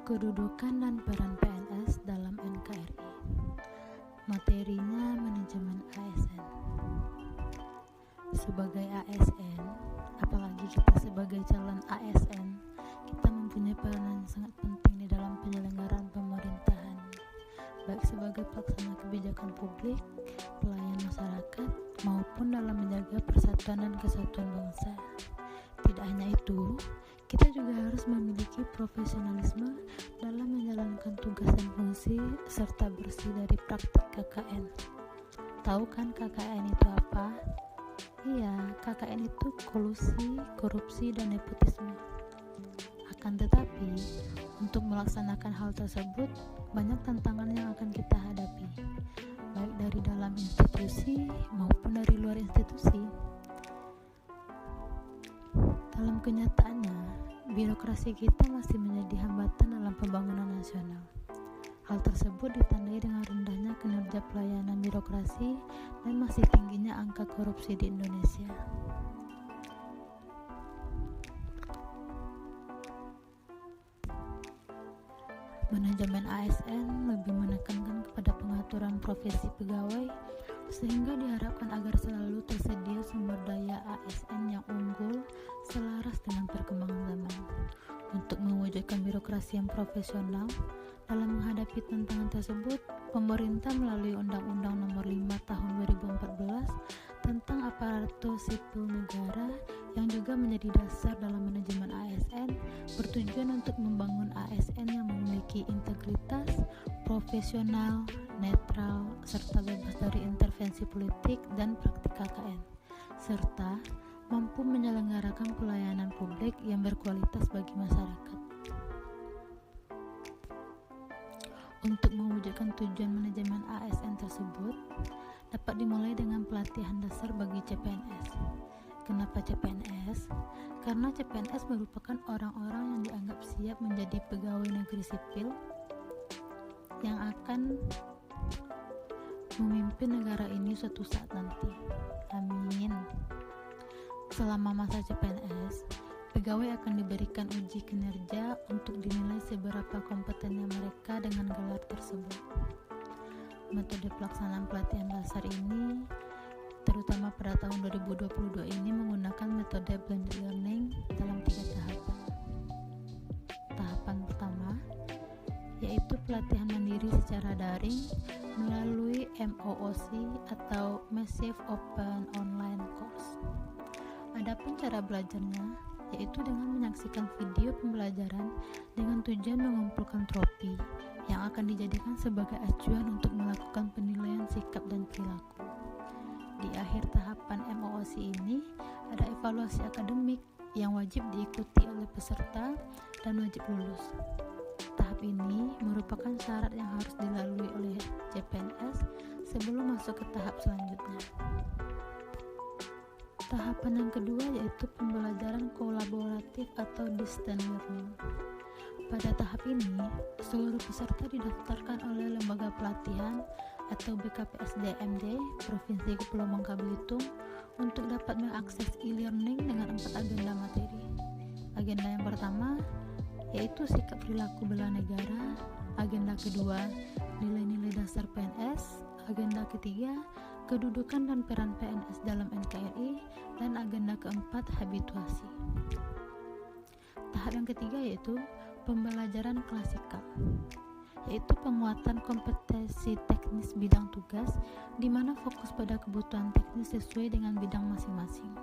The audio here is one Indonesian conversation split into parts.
Kedudukan dan peran PNS dalam NKRI. Materinya manajemen ASN. Sebagai ASN, apalagi kita sebagai calon ASN, kita mempunyai peranan sangat penting di dalam penyelenggaraan pemerintahan, baik sebagai pelaksana kebijakan publik, pelayan masyarakat, maupun dalam menjaga persatuan dan kesatuan bangsa. Tidak hanya itu, kita juga harus memiliki profesionalisme dalam menjalankan tugas dan fungsi serta bersih dari praktik KKN. Tahu kan KKN itu apa? Iya, KKN itu kolusi, korupsi, dan nepotisme. Akan tetapi, untuk melaksanakan hal tersebut, banyak tantangan yang akan kita hadapi, baik dari dalam institusi maupun dari luar institusi. Dalam kenyataannya, birokrasi kita masih menjadi hambatan dalam pembangunan nasional. Hal tersebut ditandai dengan rendahnya kinerja pelayanan birokrasi dan masih tingginya angka korupsi di Indonesia. Manajemen ASN lebih menekankan kepada pengaturan profesi pegawai, sehingga diharapkan agar selalu tersedia sumber daya ASN yang unggul selaras dengan perkembangan zaman. Untuk mewujudkan birokrasi yang profesional, dalam menghadapi tantangan tersebut, pemerintah melalui Undang-Undang Nomor 5 Tahun 2014 tentang aparatur sipil negara yang juga menjadi dasar dalam manajemen ASN, bertujuan untuk membangun ASN yang memiliki integritas, profesional, netral, serta bebas dari intervensi politik dan praktik KKN, serta mampu menyelenggarakan pelayanan publik yang berkualitas bagi masyarakat. Untuk mewujudkan tujuan manajemen ASN tersebut, dapat dimulai dengan pelatihan dasar bagi CPNS. Kenapa CPNS? Karena CPNS merupakan orang-orang yang dianggap siap menjadi pegawai negeri sipil yang akan memimpin negara ini suatu saat nanti. Amin. Selama masa CPNS, pegawai akan diberikan uji kinerja untuk dinilai seberapa kompetennya mereka dengan gelar tersebut. Metode pelaksanaan pelatihan dasar ini, terutama pada tahun 2022 ini, menggunakan metode blended learning dalam 3 tahapan. Tahapan pertama, yaitu pelatihan mandiri secara daring melalui MOOC atau Massive Open Online Course. Adapun cara belajarnya, yaitu dengan menyaksikan video pembelajaran dengan tujuan mengumpulkan trofi yang akan dijadikan sebagai acuan untuk melakukan penilaian sikap dan perilaku. Di akhir tahapan MOOC ini, ada evaluasi akademik yang wajib diikuti oleh peserta dan wajib lulus. Tahap ini merupakan syarat yang harus dilalui oleh CPNS sebelum masuk ke tahap selanjutnya. Tahapan yang kedua yaitu pembelajaran kolaboratif atau distance learning. Pada tahap ini, seluruh peserta didaftarkan oleh Lembaga Pelatihan atau BKPSDMD Provinsi Kepulauan Bangka Belitung untuk dapat mengakses e-learning dengan 4 agenda materi. Agenda yang pertama yaitu sikap perilaku bela negara, agenda kedua nilai-nilai dasar PNS, agenda ketiga kedudukan dan peran PNS dalam NKRI, dan agenda keempat habituasi. Tahap yang ketiga yaitu pembelajaran klasikal, yaitu penguatan kompetensi teknis bidang tugas, di mana fokus pada kebutuhan teknis sesuai dengan bidang masing-masing.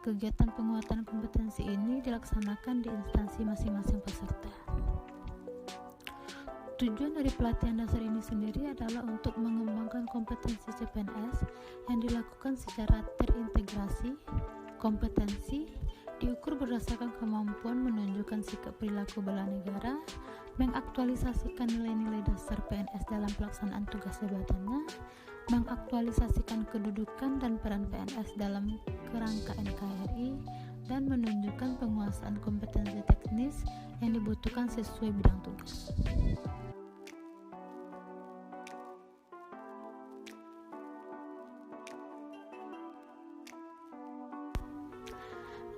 Kegiatan penguatan kompetensi ini dilaksanakan di instansi masing-masing peserta. Tujuan dari pelatihan dasar ini sendiri adalah untuk mengembangkan kompetensi CPNS yang dilakukan secara terintegrasi. Kompetensi diukur berdasarkan kemampuan menunjukkan sikap perilaku bela negara, mengaktualisasikan nilai-nilai dasar PNS dalam pelaksanaan tugas jabatannya, mengaktualisasikan kedudukan dan peran PNS dalam kerangka NKRI, dan menunjukkan penguasaan kompetensi teknis yang dibutuhkan sesuai bidang tugas.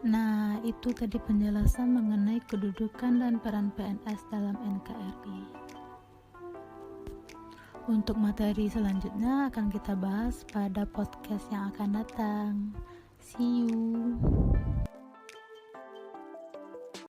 Nah, itu tadi penjelasan mengenai kedudukan dan peran PNS dalam NKRI. Untuk materi selanjutnya akan kita bahas pada podcast yang akan datang. See you.